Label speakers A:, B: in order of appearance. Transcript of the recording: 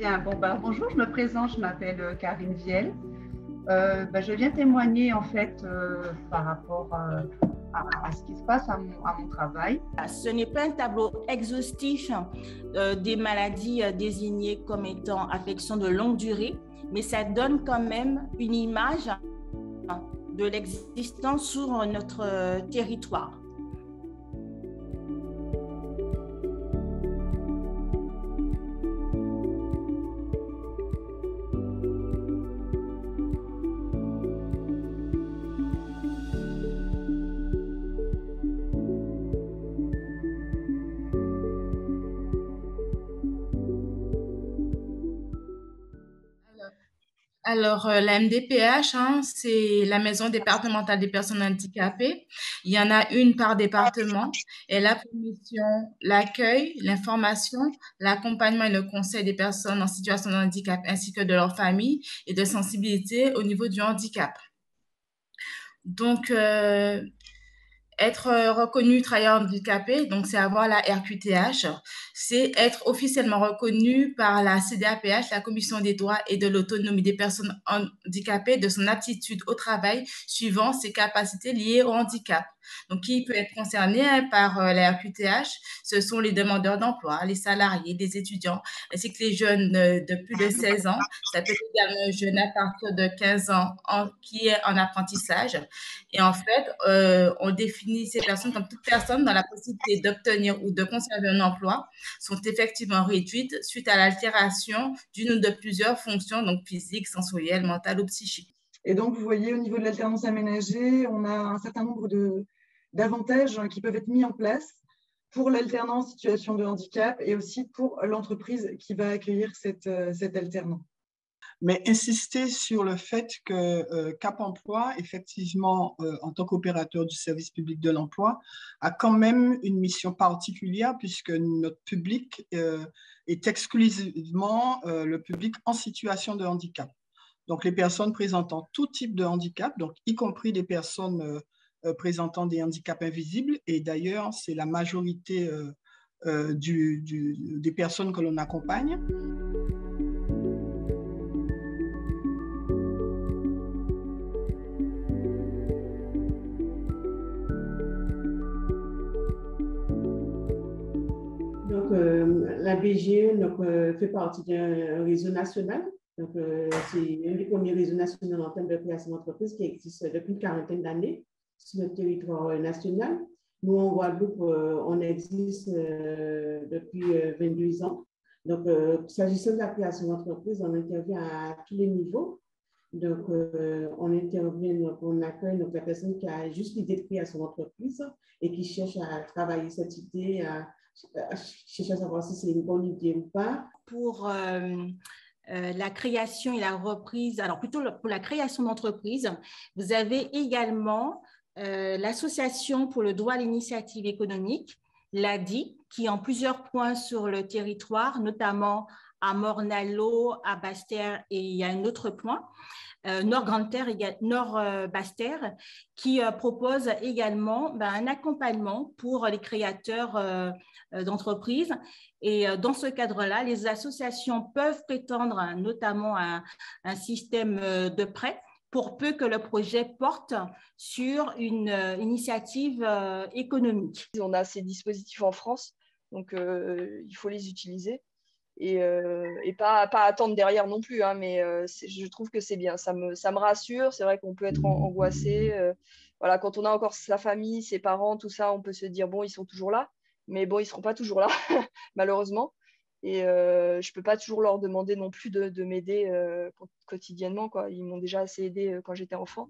A: Bien, bonjour, je me présente, je m'appelle Karine Viel. Je viens témoigner en fait par rapport à ce qui se passe à mon travail.
B: Ce n'est pas un tableau exhaustif des maladies désignées comme étant affections de longue durée, mais ça donne quand même une image de l'existence sur notre territoire.
C: Alors, la MDPH, c'est la Maison départementale des personnes handicapées. Il y en a une par département. Elle a pour mission l'accueil, l'information, l'accompagnement et le conseil des personnes en situation de handicap ainsi que de leur famille et de sensibilité au niveau du handicap. Donc, être reconnu travailleur handicapé, donc c'est avoir la RQTH, c'est être officiellement reconnu par la CDAPH, la Commission des droits et de l'autonomie des personnes handicapées, de son aptitude au travail suivant ses capacités liées au handicap. Donc, qui peut être concerné par la RQTH? Ce sont les demandeurs d'emploi, les salariés, les étudiants, ainsi que les jeunes de plus de 16 ans. Ça peut être également un jeune à partir de 15 ans qui est en apprentissage. Et en fait, on définit ces personnes comme toute personne dans la possibilité d'obtenir ou de conserver un emploi sont effectivement réduites suite à l'altération d'une ou de plusieurs fonctions, donc physiques, sensorielles, mentales ou psychiques.
D: Et donc, vous voyez, au niveau de l'alternance aménagée, on a un certain nombre d'avantages qui peuvent être mis en place pour l'alternant en situation de handicap et aussi pour l'entreprise qui va accueillir cet alternant.
E: Mais insister sur le fait que Cap Emploi, effectivement, en tant qu'opérateur du service public de l'emploi, a quand même une mission particulière puisque notre public est exclusivement le public en situation de handicap. Donc, les personnes présentant tout type de handicap, donc y compris des personnes présentant des handicaps invisibles. Et d'ailleurs, c'est la majorité des personnes que l'on accompagne.
F: Donc, la BGE fait partie d'un réseau national. Donc, c'est un des premiers réseaux nationaux en termes de création d'entreprise qui existe depuis une quarantaine d'années sur notre territoire national. Nous, en Guadeloupe, on existe depuis 22 ans. Donc, s'agissant de la création d'entreprise, on intervient à tous les niveaux. Donc, on intervient, donc, on accueille donc, la personne qui a juste l'idée de créer son entreprise et qui cherche à travailler cette idée, cherche à savoir si c'est une bonne idée ou pas.
B: Pour la création et la reprise, alors plutôt pour la création d'entreprise, vous avez également l'Association pour le droit à l'initiative économique, l'ADI, qui est en plusieurs points sur le territoire, notamment à Morne-à-l'Eau, à Basse-Terre et il y a un autre point, Nord-Grande-Terre, Nord-Basse-Terre, qui propose également un accompagnement pour les créateurs d'entreprises. Et dans ce cadre-là, les associations peuvent prétendre notamment à un système de prêt pour peu que le projet porte sur une initiative économique.
G: On a ces dispositifs en France, donc il faut les utiliser. Et pas attendre derrière non plus, mais je trouve que c'est bien, ça me rassure. C'est vrai qu'on peut être angoissé, voilà, quand on a encore sa famille, ses parents, tout ça, on peut se dire bon, ils sont toujours là, mais bon, ils seront pas toujours là malheureusement, et je peux pas toujours leur demander non plus de m'aider quotidiennement, quoi. Ils m'ont déjà assez aidé quand j'étais enfant.